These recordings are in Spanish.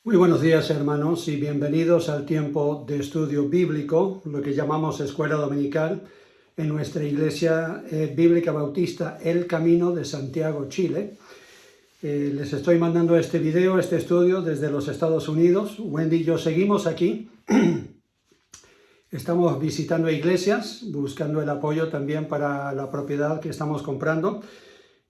Muy buenos días, hermanos, y bienvenidos al tiempo de estudio bíblico, lo que llamamos Escuela Dominical, en nuestra Iglesia Bíblica Bautista El Camino de Santiago, Chile. Les estoy mandando este video, este estudio desde los Estados Unidos. Wendy y yo seguimos aquí. Estamos visitando iglesias, buscando el apoyo también para la propiedad que estamos comprando.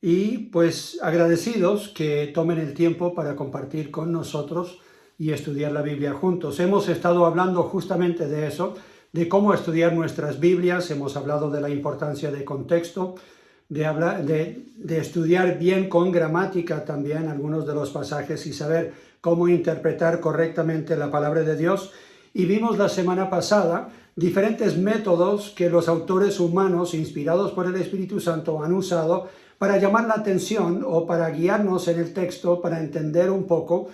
Y pues agradecidos que tomen el tiempo para compartir con nosotros y estudiar la Biblia juntos. Hemos estado hablando justamente de eso, de cómo estudiar nuestras Biblias. Hemos hablado de la importancia de contexto, de estudiar bien con gramática también algunos de los pasajes y saber cómo interpretar correctamente la palabra de Dios. Y vimos la semana pasada diferentes métodos que los autores humanos, inspirados por el Espíritu Santo, han usado para llamar la atención o para guiarnos en el texto, para entender un poco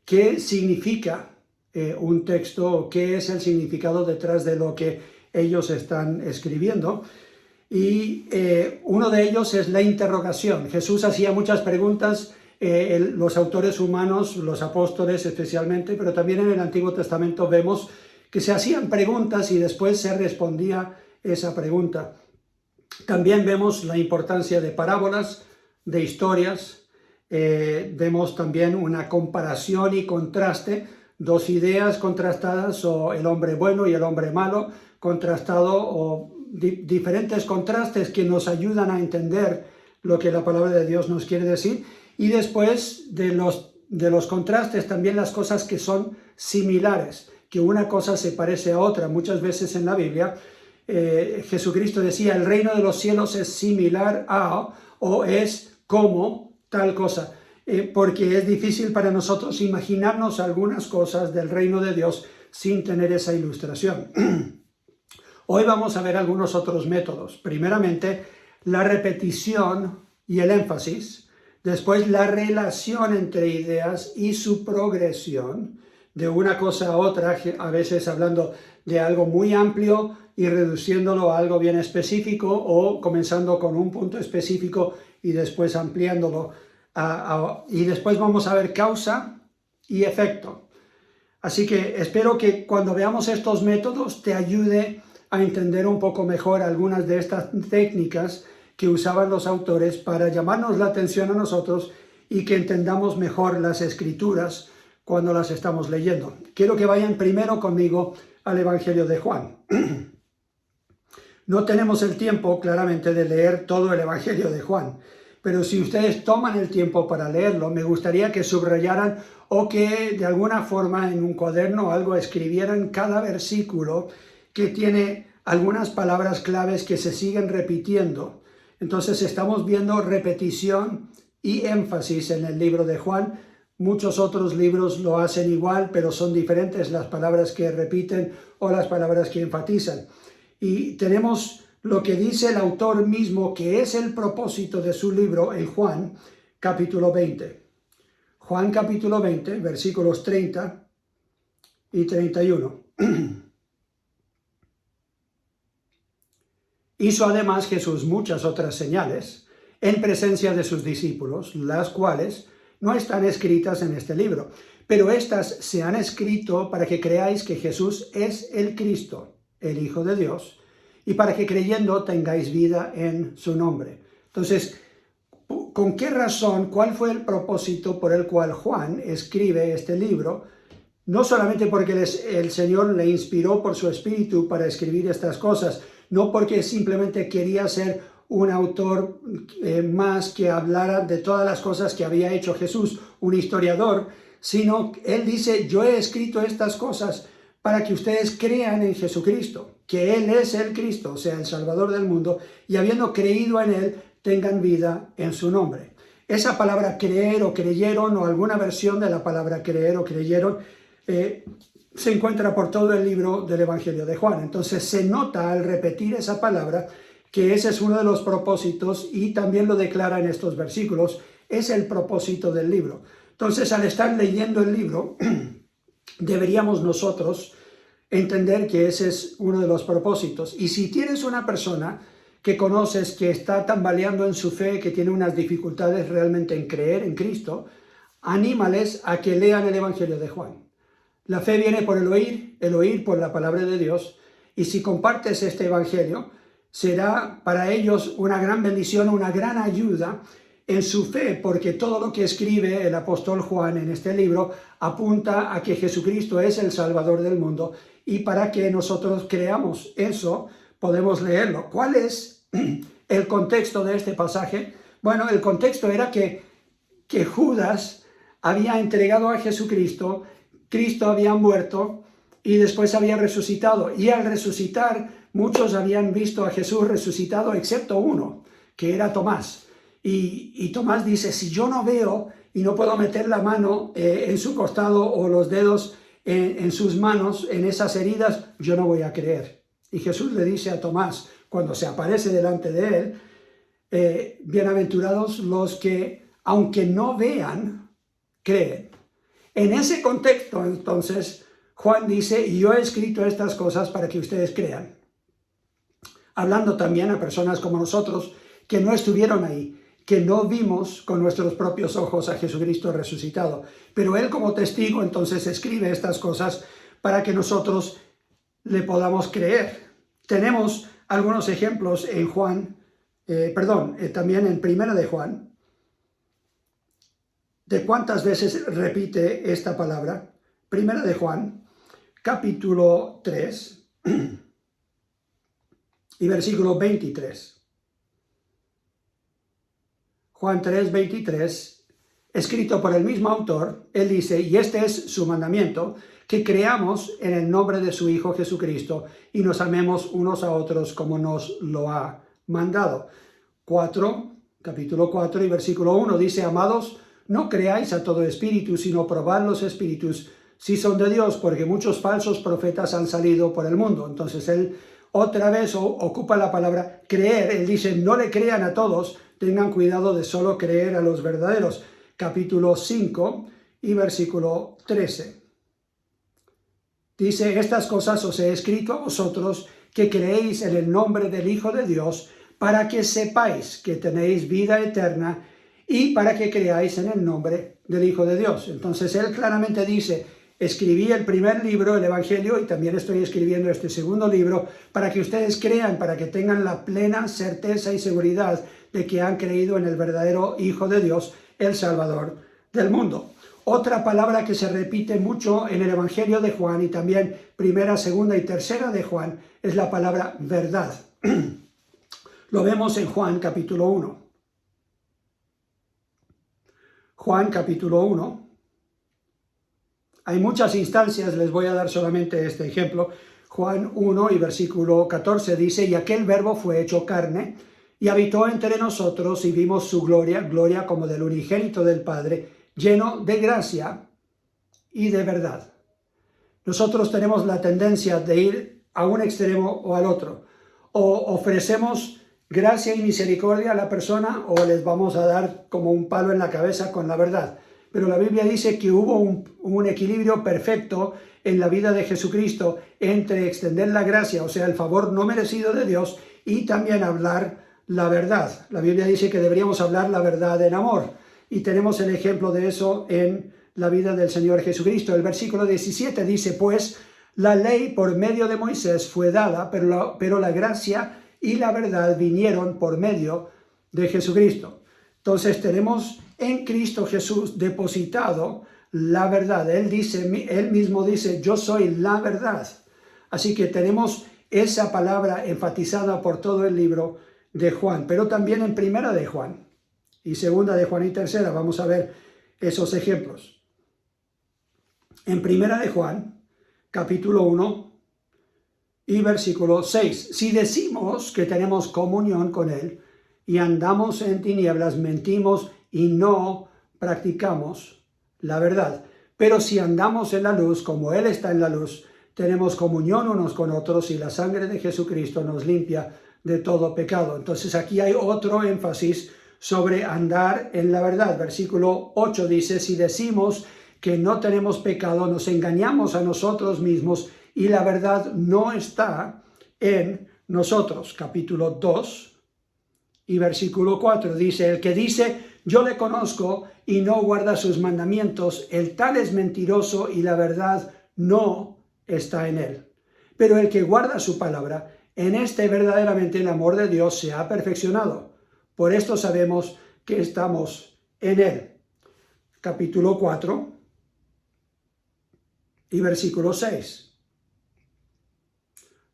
qué significa un texto, qué es el significado detrás de lo que ellos están escribiendo. Y uno de ellos es la interrogación. Jesús hacía muchas preguntas, los autores humanos, los apóstoles especialmente, pero también en el Antiguo Testamento vemos que se hacían preguntas y después se respondía esa pregunta. También vemos la importancia de parábolas, de historias. Vemos también una comparación y contraste, dos ideas contrastadas, o el hombre bueno y el hombre malo contrastado, o diferentes contrastes que nos ayudan a entender lo que la palabra de Dios nos quiere decir. Y después de los contrastes también las cosas que son similares, que una cosa se parece a otra. Muchas veces en la Biblia Jesucristo decía, el reino de los cielos es similar a, o es como tal cosa, porque es difícil para nosotros imaginarnos algunas cosas del reino de Dios sin tener esa ilustración. Hoy vamos a ver algunos otros métodos. Primeramente, la repetición y el énfasis. Después, la relación entre ideas y su progresión de una cosa a otra, a veces hablando de algo muy amplio y reduciéndolo a algo bien específico, o comenzando con un punto específico y después ampliándolo. Y después vamos a ver causa y efecto. Así que espero que cuando veamos estos métodos te ayude a entender un poco mejor algunas de estas técnicas que usaban los autores para llamarnos la atención a nosotros y que entendamos mejor las Escrituras cuando las estamos leyendo. Quiero que vayan primero conmigo al Evangelio de Juan. No tenemos el tiempo, claramente, de leer todo el Evangelio de Juan, pero si ustedes toman el tiempo para leerlo, me gustaría que subrayaran o que de alguna forma en un cuaderno o algo escribieran cada versículo que tiene algunas palabras claves que se siguen repitiendo. Entonces estamos viendo repetición y énfasis en el libro de Juan. Muchos otros libros lo hacen igual, pero son diferentes las palabras que repiten o las palabras que enfatizan. Y tenemos lo que dice el autor mismo, que es el propósito de su libro en Juan, capítulo 20. Juan, capítulo 20, versículos 30 y 31. Hizo además Jesús muchas otras señales en presencia de sus discípulos, las cuales no están escritas en este libro, pero estas se han escrito para que creáis que Jesús es el Cristo, el Hijo de Dios, y para que creyendo tengáis vida en su nombre. Entonces, ¿con qué razón, cuál fue el propósito por el cual Juan escribe este libro? No solamente porque el Señor le inspiró por su espíritu para escribir estas cosas, no porque simplemente quería ser un autor más que hablara de todas las cosas que había hecho Jesús, un historiador, sino él dice, yo he escrito estas cosas para que ustedes crean en Jesucristo, que Él es el Cristo, o sea, el Salvador del mundo, y habiendo creído en Él, tengan vida en su nombre. Esa palabra creer o creyeron, o alguna versión de la palabra creer o creyeron, se encuentra por todo el libro del Evangelio de Juan. Entonces se nota al repetir esa palabra que ese es uno de los propósitos, y también lo declara en estos versículos, es el propósito del libro. Entonces, al estar leyendo el libro, deberíamos nosotros entender que ese es uno de los propósitos. Y si tienes una persona que conoces que está tambaleando en su fe, que tiene unas dificultades realmente en creer en Cristo, anímales a que lean el Evangelio de Juan. La fe viene por el oír por la palabra de Dios, y si compartes este Evangelio, será para ellos una gran bendición, una gran ayuda en su fe, porque todo lo que escribe el apóstol Juan en este libro apunta a que Jesucristo es el Salvador del mundo, y para que nosotros creamos eso, podemos leerlo. ¿Cuál es el contexto de este pasaje? Bueno, el contexto era que Judas había entregado a Jesucristo, Cristo había muerto y después había resucitado, y al resucitar muchos habían visto a Jesús resucitado excepto uno, que era Tomás. Y Tomás dice, si yo no veo y no puedo meter la mano en su costado o los dedos en sus manos, en esas heridas, yo no voy a creer. Y Jesús le dice a Tomás, cuando se aparece delante de él, bienaventurados los que, aunque no vean, creen. En ese contexto, entonces, Juan dice, y yo he escrito estas cosas para que ustedes crean. Hablando también a personas como nosotros que no estuvieron ahí, que no vimos con nuestros propios ojos a Jesucristo resucitado. Pero Él como testigo entonces escribe estas cosas para que nosotros le podamos creer. Tenemos algunos ejemplos en Juan, también en Primera de Juan, de cuántas veces repite esta palabra. Primera de Juan, capítulo 3 y versículo 23. Juan 3, 23, escrito por el mismo autor, él dice, y este es su mandamiento, que creamos en el nombre de su Hijo Jesucristo y nos amemos unos a otros como nos lo ha mandado. Capítulo 4 y versículo 1 dice, amados, no creáis a todo espíritu, sino probad los espíritus si son de Dios, porque muchos falsos profetas han salido por el mundo. Entonces él otra vez ocupa la palabra creer. Él dice, no le crean a todos, tengan cuidado de solo creer a los verdaderos. Capítulo 5 y versículo 13. Dice, estas cosas os he escrito a vosotros que creéis en el nombre del Hijo de Dios, para que sepáis que tenéis vida eterna y para que creáis en el nombre del Hijo de Dios. Entonces él claramente dice, escribí el primer libro, el Evangelio, y también estoy escribiendo este segundo libro para que ustedes crean, para que tengan la plena certeza y seguridad de que han creído en el verdadero Hijo de Dios, el Salvador del mundo. Otra palabra que se repite mucho en el Evangelio de Juan y también primera, segunda y tercera de Juan es la palabra verdad. Lo vemos en Juan capítulo 1. Juan capítulo 1. Hay muchas instancias, les voy a dar solamente este ejemplo. Juan 1 y versículo 14 dice, y aquel verbo fue hecho carne y habitó entre nosotros y vimos su gloria, gloria como del unigénito del Padre, lleno de gracia y de verdad. Nosotros tenemos la tendencia de ir a un extremo o al otro. O ofrecemos gracia y misericordia a la persona o les vamos a dar como un palo en la cabeza con la verdad. Pero la Biblia dice que hubo un equilibrio perfecto en la vida de Jesucristo entre extender la gracia, o sea, el favor no merecido de Dios, y también hablar la verdad. La Biblia dice que deberíamos hablar la verdad en amor. Y tenemos el ejemplo de eso en la vida del Señor Jesucristo. El versículo 17 dice, pues la ley por medio de Moisés fue dada, pero la gracia y la verdad vinieron por medio de Jesucristo. Entonces tenemos en Cristo Jesús depositado la verdad. Él mismo dice, yo soy la verdad. Así que tenemos esa palabra enfatizada por todo el libro de Juan, pero también en primera de Juan y segunda de Juan y tercera vamos a ver esos ejemplos. En primera de Juan, capítulo 1 y versículo 6, si decimos que tenemos comunión con Él y andamos en tinieblas, mentimos y no practicamos la verdad. Pero si andamos en la luz, como Él está en la luz, tenemos comunión unos con otros y la sangre de Jesucristo nos limpia de todo pecado. Entonces aquí hay otro énfasis sobre andar en la verdad. Versículo 8 dice, si decimos que no tenemos pecado, nos engañamos a nosotros mismos y la verdad no está en nosotros. Capítulo 2 y versículo 4 dice, el que dice Yo le conozco y no guarda sus mandamientos. El tal es mentiroso y la verdad no está en él. Pero el que guarda su palabra, en este verdaderamente el amor de Dios se ha perfeccionado. Por esto sabemos que estamos en él. Capítulo 4 y versículo 6.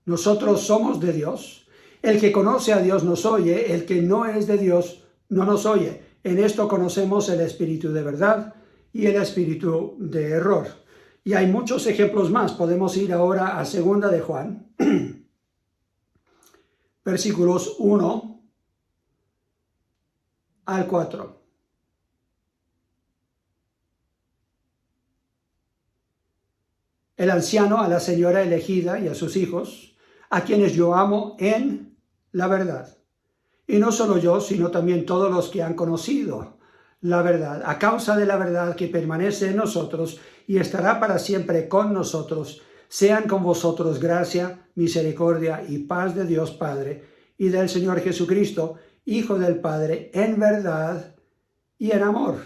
Nosotros somos de Dios. El que conoce a Dios nos oye, el que no es de Dios no nos oye. En esto conocemos el espíritu de verdad y el espíritu de error. Y hay muchos ejemplos más. Podemos ir ahora a 2 de Juan, versículos 1 al 4. El anciano a la señora elegida y a sus hijos, a quienes yo amo en la verdad. Y no solo yo, sino también todos los que han conocido la verdad, a causa de la verdad que permanece en nosotros y estará para siempre con nosotros. Sean con vosotros gracia, misericordia y paz de Dios Padre y del Señor Jesucristo, Hijo del Padre, en verdad y en amor.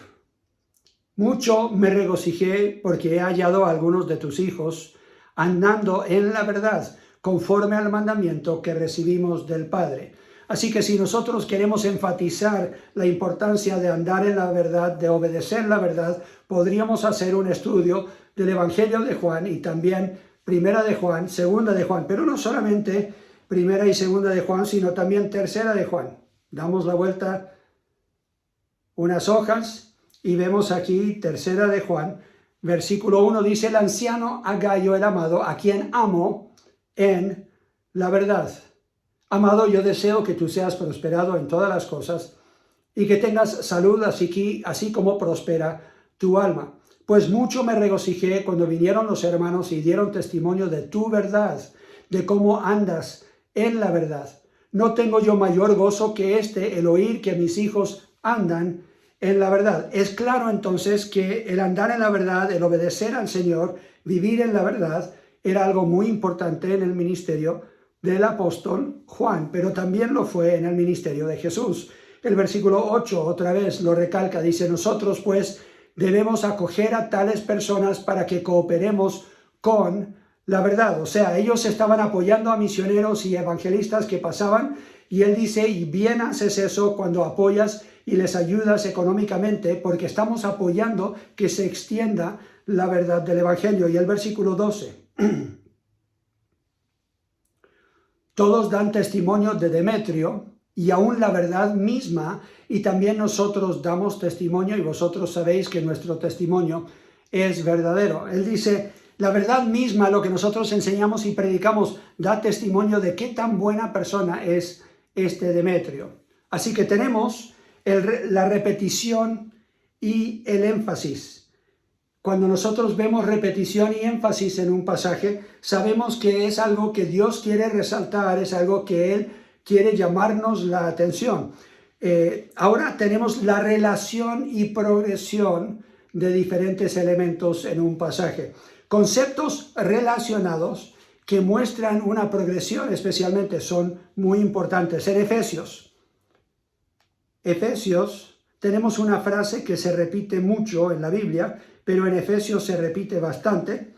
Mucho me regocijé porque he hallado a algunos de tus hijos andando en la verdad, conforme al mandamiento que recibimos del Padre. Así que si nosotros queremos enfatizar la importancia de andar en la verdad, de obedecer la verdad, podríamos hacer un estudio del Evangelio de Juan y también Primera de Juan, Segunda de Juan, pero no solamente Primera y Segunda de Juan, sino también Tercera de Juan. Damos la vuelta unas hojas y vemos aquí Tercera de Juan, versículo 1 dice: el anciano a Gayo el amado, a quien amo en la verdad. Amado, yo deseo que tú seas prosperado en todas las cosas y que tengas salud así como prospera tu alma. Pues mucho me regocijé cuando vinieron los hermanos y dieron testimonio de tu verdad, de cómo andas en la verdad. No tengo yo mayor gozo que el oír que mis hijos andan en la verdad. Es claro entonces que el andar en la verdad, el obedecer al Señor, vivir en la verdad, era algo muy importante en el ministerio del apóstol Juan, pero también lo fue en el ministerio de Jesús. El versículo 8 otra vez lo recalca, dice: nosotros pues debemos acoger a tales personas para que cooperemos con la verdad. O sea, ellos estaban apoyando a misioneros y evangelistas que pasaban, y él dice: y bien haces eso cuando apoyas y les ayudas económicamente, porque estamos apoyando que se extienda la verdad del evangelio. Y el versículo 12. Todos dan testimonio de Demetrio y aún la verdad misma, y también nosotros damos testimonio, y vosotros sabéis que nuestro testimonio es verdadero. Él dice, la verdad misma, lo que nosotros enseñamos y predicamos, da testimonio de qué tan buena persona es este Demetrio. Así que tenemos la repetición y el énfasis. Cuando nosotros vemos repetición y énfasis en un pasaje, sabemos que es algo que Dios quiere resaltar, es algo que Él quiere llamarnos la atención. Ahora tenemos la relación y progresión de diferentes elementos en un pasaje. Conceptos relacionados que muestran una progresión especialmente son muy importantes. En Efesios tenemos una frase que se repite mucho en la Biblia, pero en Efesios se repite bastante.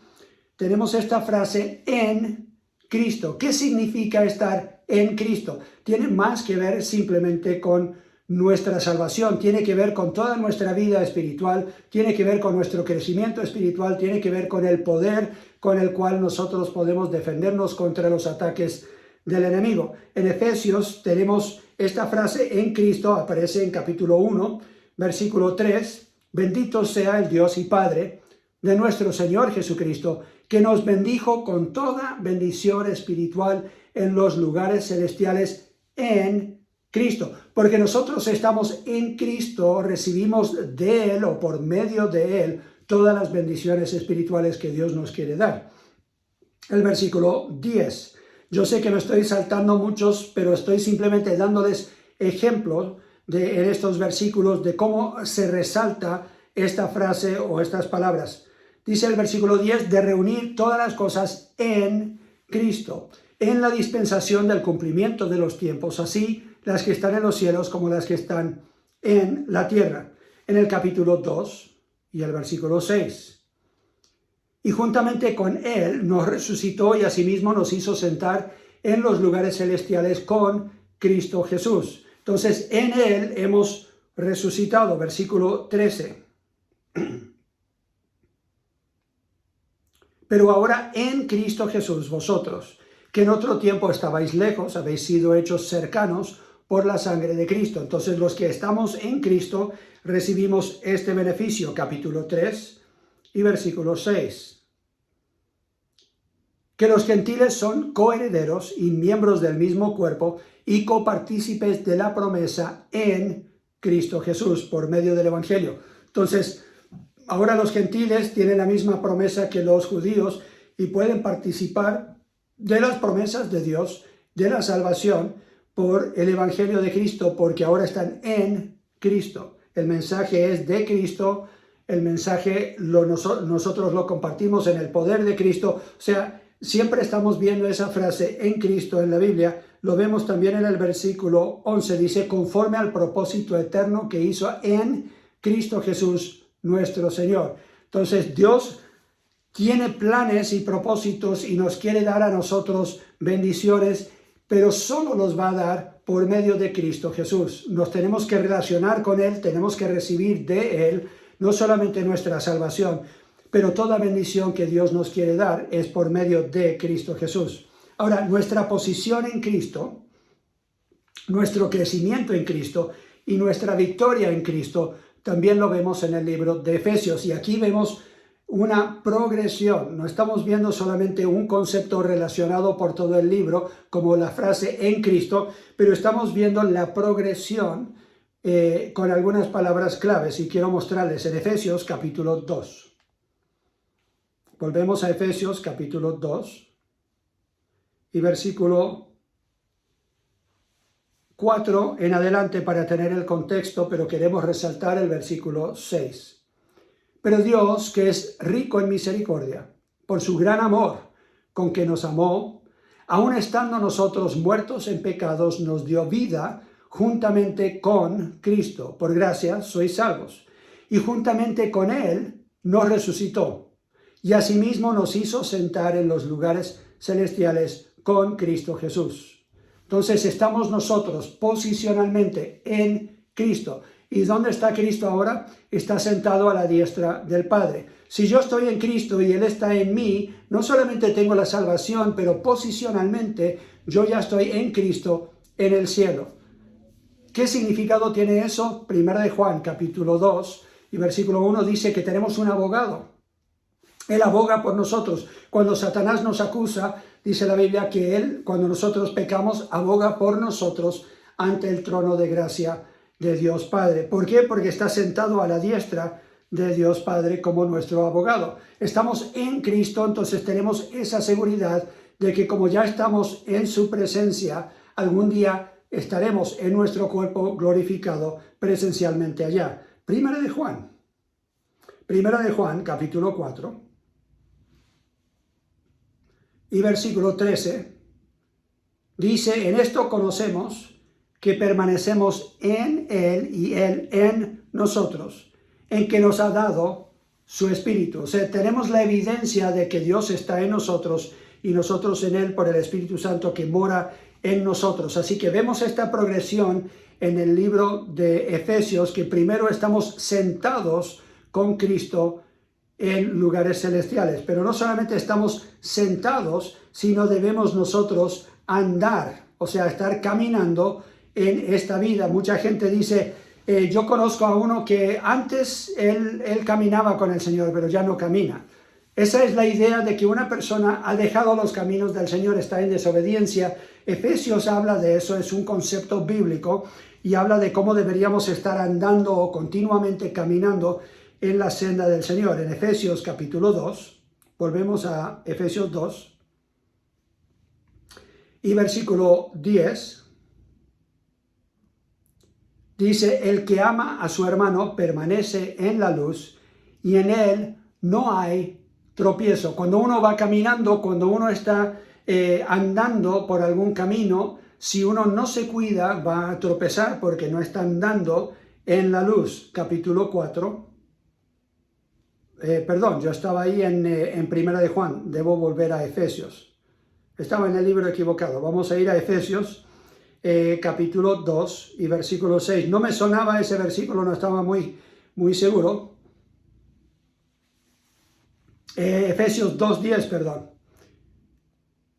Tenemos esta frase, en Cristo. ¿Qué significa estar en Cristo? Tiene más que ver simplemente con nuestra salvación, tiene que ver con toda nuestra vida espiritual, tiene que ver con nuestro crecimiento espiritual, tiene que ver con el poder con el cual nosotros podemos defendernos contra los ataques del enemigo. En Efesios tenemos esta frase, en Cristo, aparece en capítulo 1, versículo 3, bendito sea el Dios y Padre de nuestro Señor Jesucristo, que nos bendijo con toda bendición espiritual en los lugares celestiales en Cristo. Porque nosotros estamos en Cristo, recibimos de Él o por medio de Él todas las bendiciones espirituales que Dios nos quiere dar. El versículo 10. Yo sé que me estoy saltando muchos, pero estoy simplemente dándoles ejemplos en estos versículos de cómo se resalta esta frase o estas palabras. Dice el versículo 10, de reunir todas las cosas en Cristo, en la dispensación del cumplimiento de los tiempos, así las que están en los cielos como las que están en la tierra, en el capítulo 2 y el versículo 6. Y juntamente con Él nos resucitó y asimismo nos hizo sentar en los lugares celestiales con Cristo Jesús. Entonces, en Él hemos resucitado, versículo 13. Pero ahora en Cristo Jesús, vosotros, que en otro tiempo estabais lejos, habéis sido hechos cercanos por la sangre de Cristo. Entonces, los que estamos en Cristo recibimos este beneficio, capítulo 3 y versículo 6. Que los gentiles son coherederos y miembros del mismo cuerpo y copartícipes de la promesa en Cristo Jesús por medio del Evangelio. Entonces, ahora los gentiles tienen la misma promesa que los judíos y pueden participar de las promesas de Dios, de la salvación, por el Evangelio de Cristo, porque ahora están en Cristo. El mensaje es de Cristo, el mensaje nosotros lo compartimos en el poder de Cristo. O sea, siempre estamos viendo esa frase en Cristo en la Biblia. Lo vemos también en el versículo 11, dice, conforme al propósito eterno que hizo en Cristo Jesús, nuestro Señor. Entonces, Dios tiene planes y propósitos y nos quiere dar a nosotros bendiciones, pero solo los va a dar por medio de Cristo Jesús. Nos tenemos que relacionar con Él, tenemos que recibir de Él, no solamente nuestra salvación, pero toda bendición que Dios nos quiere dar es por medio de Cristo Jesús. Ahora, nuestra posición en Cristo, nuestro crecimiento en Cristo y nuestra victoria en Cristo, también lo vemos en el libro de Efesios. Y aquí vemos una progresión. No estamos viendo solamente un concepto relacionado por todo el libro, como la frase en Cristo, pero estamos viendo la progresión con algunas palabras claves. Y quiero mostrarles en Efesios capítulo 2. Volvemos a Efesios capítulo 2 y versículo 4 en adelante para tener el contexto, pero queremos resaltar el versículo 6. Pero Dios, que es rico en misericordia, por su gran amor con que nos amó, aun estando nosotros muertos en pecados, nos dio vida juntamente con Cristo. Por gracia sois salvos. Y juntamente con Él nos resucitó. Y asimismo nos hizo sentar en los lugares celestiales con Cristo Jesús. Entonces estamos nosotros posicionalmente en Cristo. ¿Y dónde está Cristo ahora? Está sentado a la diestra del Padre. Si yo estoy en Cristo y Él está en mí, no solamente tengo la salvación, pero posicionalmente yo ya estoy en Cristo en el cielo. ¿Qué significado tiene eso? Primera de Juan, capítulo 2 y versículo 1 dice que tenemos un abogado. Él aboga por nosotros. Cuando Satanás nos acusa, dice la Biblia que Él, cuando nosotros pecamos, aboga por nosotros ante el trono de gracia de Dios Padre. ¿Por qué? Porque está sentado a la diestra de Dios Padre como nuestro abogado. Estamos en Cristo, entonces tenemos esa seguridad de que como ya estamos en su presencia, algún día estaremos en nuestro cuerpo glorificado presencialmente allá. Primera de Juan, capítulo 4 y versículo 13, dice, en esto conocemos que permanecemos en Él y Él en nosotros, en que nos ha dado su Espíritu. O sea, tenemos la evidencia de que Dios está en nosotros y nosotros en Él por el Espíritu Santo que mora en nosotros. Así que vemos esta progresión en el libro de Efesios, que primero estamos sentados con Cristo en lugares celestiales. Pero no solamente estamos sentados, sino debemos nosotros andar, o sea, estar caminando en esta vida. Mucha gente dice, yo conozco a uno que antes él caminaba con el Señor, pero ya no camina. Esa es la idea de que una persona ha dejado los caminos del Señor, está en desobediencia. Efesios habla de eso, es un concepto bíblico y habla de cómo deberíamos estar andando o continuamente caminando en la senda del Señor. En Efesios capítulo 2, volvemos a Efesios 2 y versículo 10, dice, el que ama a su hermano permanece en la luz y en él no hay tropiezo. Cuando uno va caminando, cuando uno está andando por algún camino, si uno no se cuida va a tropezar porque no está andando en la luz, capítulo 4. Perdón, yo estaba ahí en Primera de Juan, debo volver a Efesios. Estaba en el libro equivocado. Vamos a ir a Efesios, capítulo 2 y versículo 6. No me sonaba ese versículo, no estaba muy seguro. Efesios 2:10, perdón.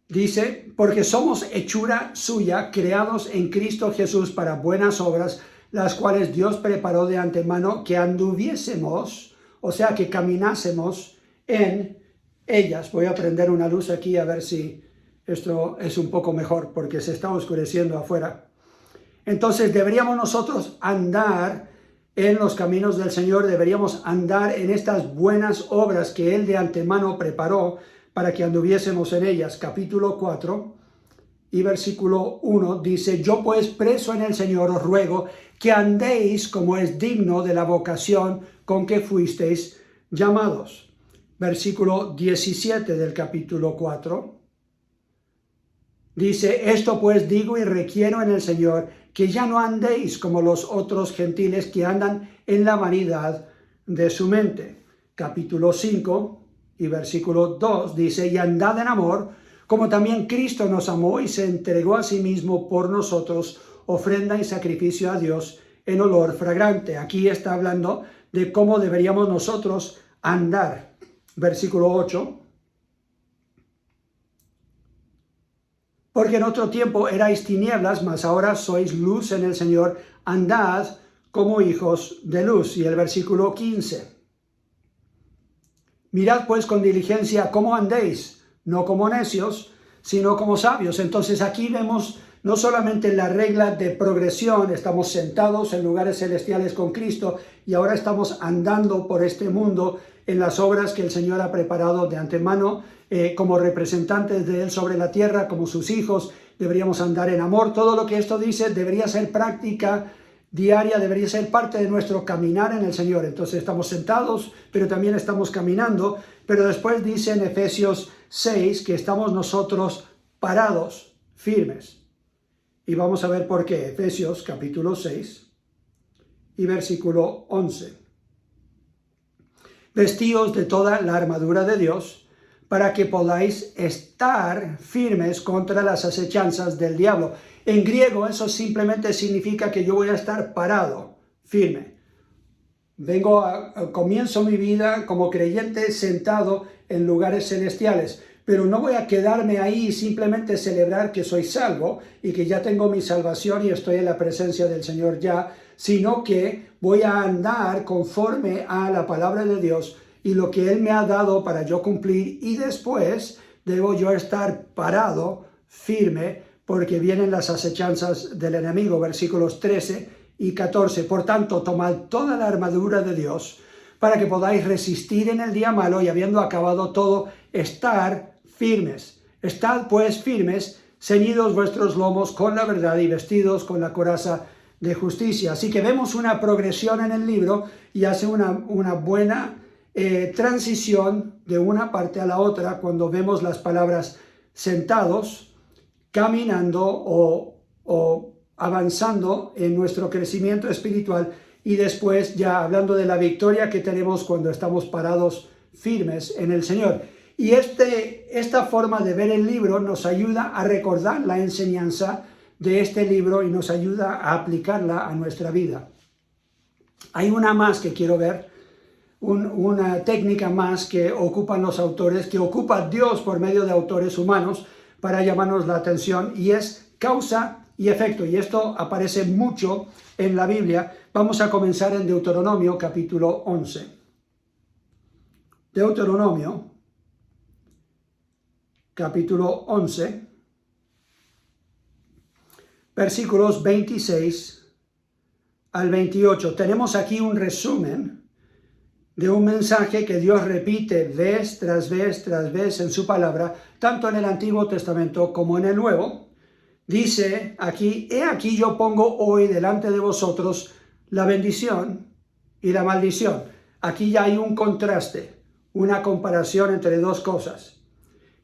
Dice, porque somos hechura suya, creados en Cristo Jesús para buenas obras, las cuales Dios preparó de antemano que anduviésemos, o sea, que caminásemos en ellas. Voy a prender una luz aquí a ver si esto es un poco mejor, porque se está oscureciendo afuera. Entonces deberíamos nosotros andar en los caminos del Señor, deberíamos andar en estas buenas obras que Él de antemano preparó para que anduviésemos en ellas. Capítulo 4 y versículo 1 dice, yo pues preso en el Señor os ruego que andéis como es digno de la vocación con que fuisteis llamados. Versículo 17 del capítulo 4 dice, esto pues digo y requiero en el Señor, que ya no andéis como los otros gentiles que andan en la vanidad de su mente. Capítulo 5 y versículo 2 dice, y andad en amor, como también Cristo nos amó y se entregó a sí mismo por nosotros, ofrenda y sacrificio a Dios en olor fragante. Aquí está hablando de cómo deberíamos nosotros andar. Versículo 8. Porque en otro tiempo erais tinieblas, mas ahora sois luz en el Señor, andad como hijos de luz. Y el versículo 15. Mirad pues con diligencia cómo andéis, no como necios, sino como sabios. Entonces aquí vemos no solamente la regla de progresión, estamos sentados en lugares celestiales con Cristo y ahora estamos andando por este mundo en las obras que el Señor ha preparado de antemano, como representantes de Él sobre la tierra, como sus hijos, deberíamos andar en amor. Todo lo que esto dice debería ser práctica diaria, debería ser parte de nuestro caminar en el Señor. Entonces estamos sentados, pero también estamos caminando. Pero después dice en Efesios 6 que estamos nosotros parados, firmes. Y vamos a ver por qué. Efesios capítulo 6 y versículo 11. Vestíos de toda la armadura de Dios, para que podáis estar firmes contra las acechanzas del diablo. En griego eso simplemente significa que yo voy a estar parado, firme. Comienzo mi vida como creyente sentado en lugares celestiales, pero no voy a quedarme ahí y simplemente celebrar que soy salvo y que ya tengo mi salvación y estoy en la presencia del Señor ya, sino que voy a andar conforme a la palabra de Dios y lo que Él me ha dado para yo cumplir, y después debo yo estar parado, firme, porque vienen las acechanzas del enemigo, versículos 13 y 14. Por tanto, tomad toda la armadura de Dios para que podáis resistir en el día malo y habiendo acabado todo, estar firmes. Estad pues firmes, ceñidos vuestros lomos con la verdad y vestidos con la coraza de justicia. Así que vemos una progresión en el libro y hace una buena transición de una parte a la otra cuando vemos las palabras sentados, caminando o avanzando en nuestro crecimiento espiritual, y después ya hablando de la victoria que tenemos cuando estamos parados firmes en el Señor. Y esta forma de ver el libro nos ayuda a recordar la enseñanza de este libro y nos ayuda a aplicarla a nuestra vida. Hay una más que quiero ver, una técnica más que ocupan los autores, que ocupa Dios por medio de autores humanos para llamarnos la atención, y es causa y efecto. Y esto aparece mucho en la Biblia. Vamos a comenzar en Deuteronomio capítulo 11. Deuteronomio capítulo 11, versículos 26 al 28. Tenemos aquí un resumen de un mensaje que Dios repite vez tras vez tras vez en su palabra, tanto en el Antiguo Testamento como en el Nuevo. Dice aquí, he aquí yo pongo hoy delante de vosotros la bendición y la maldición. Aquí ya hay un contraste, una comparación entre dos cosas.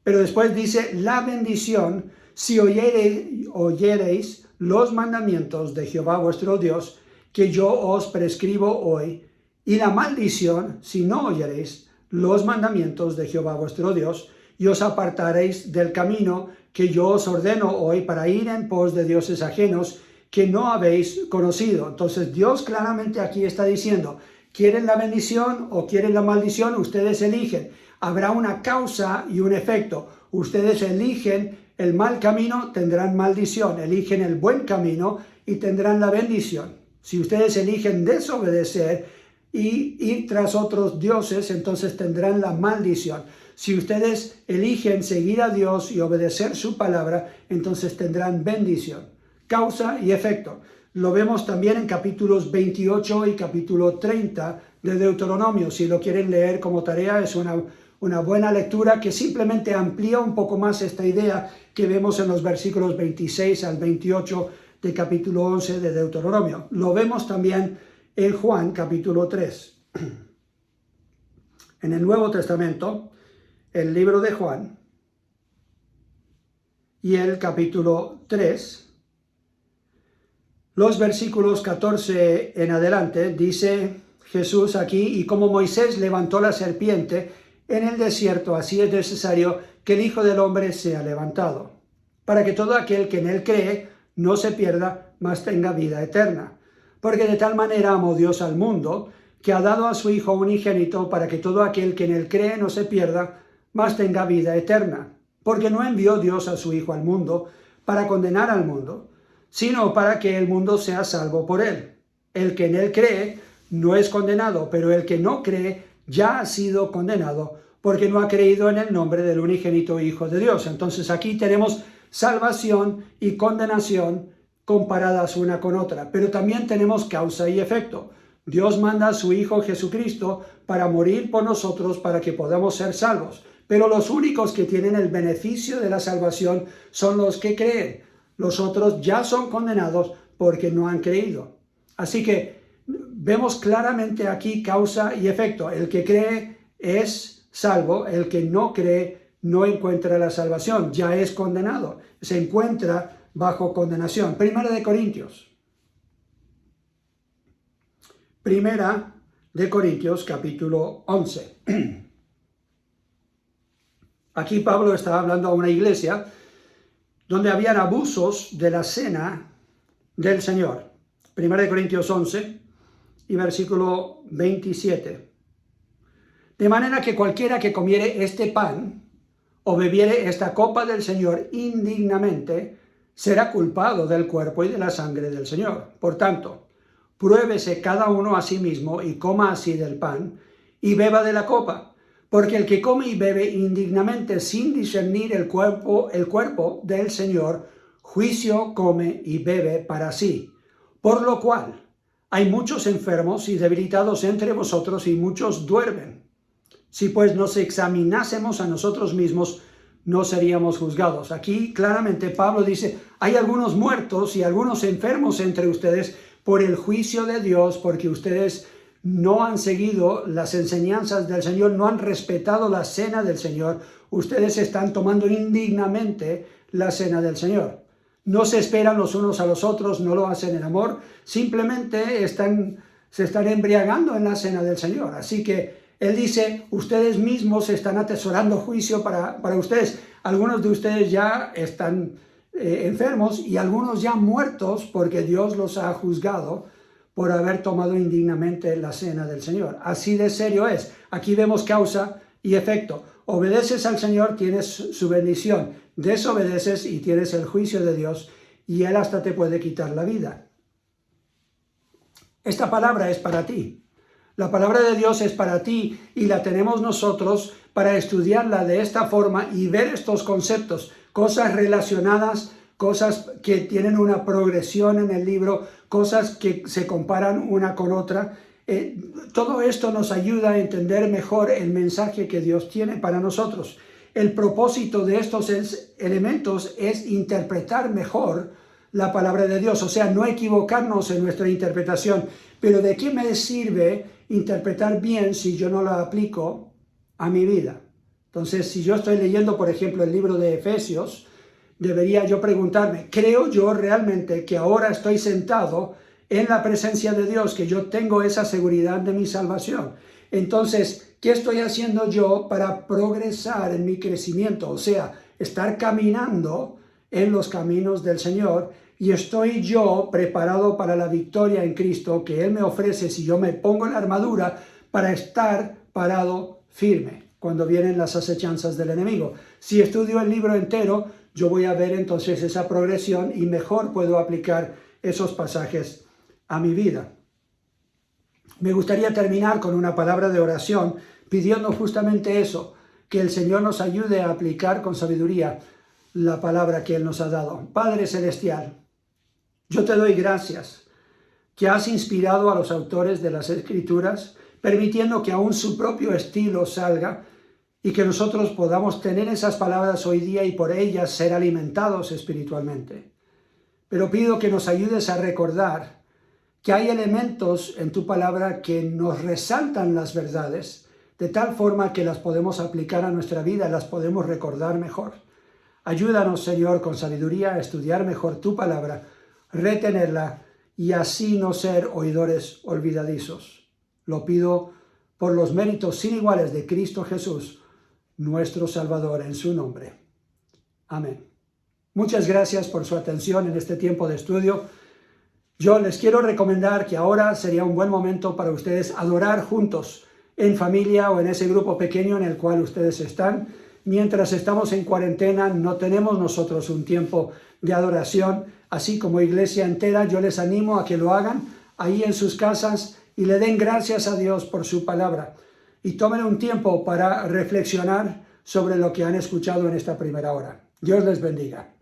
Pero después dice, la bendición, si oyereis los mandamientos de Jehová vuestro Dios, que yo os prescribo hoy, y la maldición si no oyereis los mandamientos de Jehová vuestro Dios, y os apartaréis del camino que yo os ordeno hoy para ir en pos de dioses ajenos que no habéis conocido. Entonces Dios claramente aquí está diciendo, ¿quieren la bendición o quieren la maldición? Ustedes eligen. Habrá una causa y un efecto. Ustedes eligen el mal camino, tendrán maldición. Eligen el buen camino y tendrán la bendición. Si ustedes eligen desobedecer y ir tras otros dioses, entonces tendrán la maldición. Si ustedes eligen seguir a Dios y obedecer su palabra, entonces tendrán bendición. Causa y efecto. Lo vemos también en capítulos 28 y capítulo 30 de Deuteronomio. Si lo quieren leer como tarea, es una buena lectura que simplemente amplía un poco más esta idea que vemos en los versículos 26 al 28 de capítulo 11 de Deuteronomio. Lo vemos también en Juan capítulo 3. En el Nuevo Testamento, el libro de Juan y el capítulo 3, los versículos 14 en adelante, dice Jesús aquí, y como Moisés levantó la serpiente en el desierto, así es necesario que el Hijo del Hombre sea levantado, para que todo aquel que en él cree no se pierda, mas tenga vida eterna. Porque de tal manera amó Dios al mundo, que ha dado a su Hijo unigénito, para que todo aquel que en él cree no se pierda, mas tenga vida eterna. Porque no envió Dios a su Hijo al mundo para condenar al mundo, sino para que el mundo sea salvo por él. El que en él cree no es condenado, pero el que no cree ya ha sido condenado, porque no ha creído en el nombre del unigénito Hijo de Dios. Entonces aquí tenemos salvación y condenación comparadas una con otra, pero también tenemos causa y efecto. Dios manda a su Hijo Jesucristo para morir por nosotros para que podamos ser salvos, pero los únicos que tienen el beneficio de la salvación son los que creen. Los otros ya son condenados porque no han creído. Así que vemos claramente aquí causa y efecto. El que cree es salvo, el que no cree no encuentra la salvación, ya es condenado, se encuentra bajo condenación. Primera de Corintios capítulo 11. Aquí Pablo está hablando a una iglesia donde habían abusos de la cena del Señor. 1 Corintios 11 y versículo 27. De manera que cualquiera que comiere este pan o bebiere esta copa del Señor indignamente, será culpado del cuerpo y de la sangre del Señor. Por tanto, pruébese cada uno a sí mismo y coma así del pan y beba de la copa. Porque el que come y bebe indignamente sin discernir el cuerpo del Señor, juicio come y bebe para sí. Por lo cual, hay muchos enfermos y debilitados entre vosotros y muchos duermen. Si pues nos examinásemos a nosotros mismos, no seríamos juzgados. Aquí claramente Pablo dice, hay algunos muertos y algunos enfermos entre ustedes por el juicio de Dios, porque ustedes no han seguido las enseñanzas del Señor, no han respetado la cena del Señor. Ustedes están tomando indignamente la cena del Señor. No se esperan los unos a los otros, no lo hacen en amor, simplemente se están embriagando en la cena del Señor. Así que Él dice, ustedes mismos están atesorando juicio para ustedes. Algunos de ustedes ya están enfermos y algunos ya muertos porque Dios los ha juzgado por haber tomado indignamente la cena del Señor. Así de serio es. Aquí vemos causa y efecto. Obedeces al Señor, tienes su bendición. Desobedeces y tienes el juicio de Dios y Él hasta te puede quitar la vida. Esta palabra es para ti. La palabra de Dios es para ti y la tenemos nosotros para estudiarla de esta forma y ver estos conceptos, cosas relacionadas, cosas que tienen una progresión en el libro, cosas que se comparan una con otra. Todo esto nos ayuda a entender mejor el mensaje que Dios tiene para nosotros. El propósito de estos elementos es interpretar mejor la palabra de Dios, o sea, no equivocarnos en nuestra interpretación. Pero ¿de qué me sirve interpretar bien si yo no la aplico a mi vida? Entonces, si yo estoy leyendo, por ejemplo, el libro de Efesios, debería yo preguntarme, ¿creo yo realmente que ahora estoy sentado en la presencia de Dios, que yo tengo esa seguridad de mi salvación. Entonces, ¿qué estoy haciendo yo para progresar en mi crecimiento? O sea, estar caminando en los caminos del Señor, y estoy yo preparado para la victoria en Cristo que Él me ofrece si yo me pongo la armadura para estar parado firme cuando vienen las acechanzas del enemigo. Si estudio el libro entero, yo voy a ver entonces esa progresión y mejor puedo aplicar esos pasajes a mi vida. Me gustaría terminar con una palabra de oración pidiendo justamente eso, que el Señor nos ayude a aplicar con sabiduría la palabra que Él nos ha dado. Padre Celestial, yo te doy gracias que has inspirado a los autores de las Escrituras, permitiendo que aún su propio estilo salga y que nosotros podamos tener esas palabras hoy día y por ellas ser alimentados espiritualmente. Pero pido que nos ayudes a recordar que hay elementos en tu palabra que nos resaltan las verdades, de tal forma que las podemos aplicar a nuestra vida, las podemos recordar mejor. Ayúdanos, Señor, con sabiduría a estudiar mejor tu palabra, retenerla y así no ser oidores olvidadizos. Lo pido por los méritos sin iguales de Cristo Jesús, nuestro Salvador, en su nombre. Amén. Muchas gracias por su atención en este tiempo de estudio. Yo les quiero recomendar que ahora sería un buen momento para ustedes adorar juntos en familia o en ese grupo pequeño en el cual ustedes están. Mientras estamos en cuarentena, no tenemos nosotros un tiempo de adoración. Así como iglesia entera, yo les animo a que lo hagan ahí en sus casas y le den gracias a Dios por su palabra. Y tomen un tiempo para reflexionar sobre lo que han escuchado en esta primera hora. Dios les bendiga.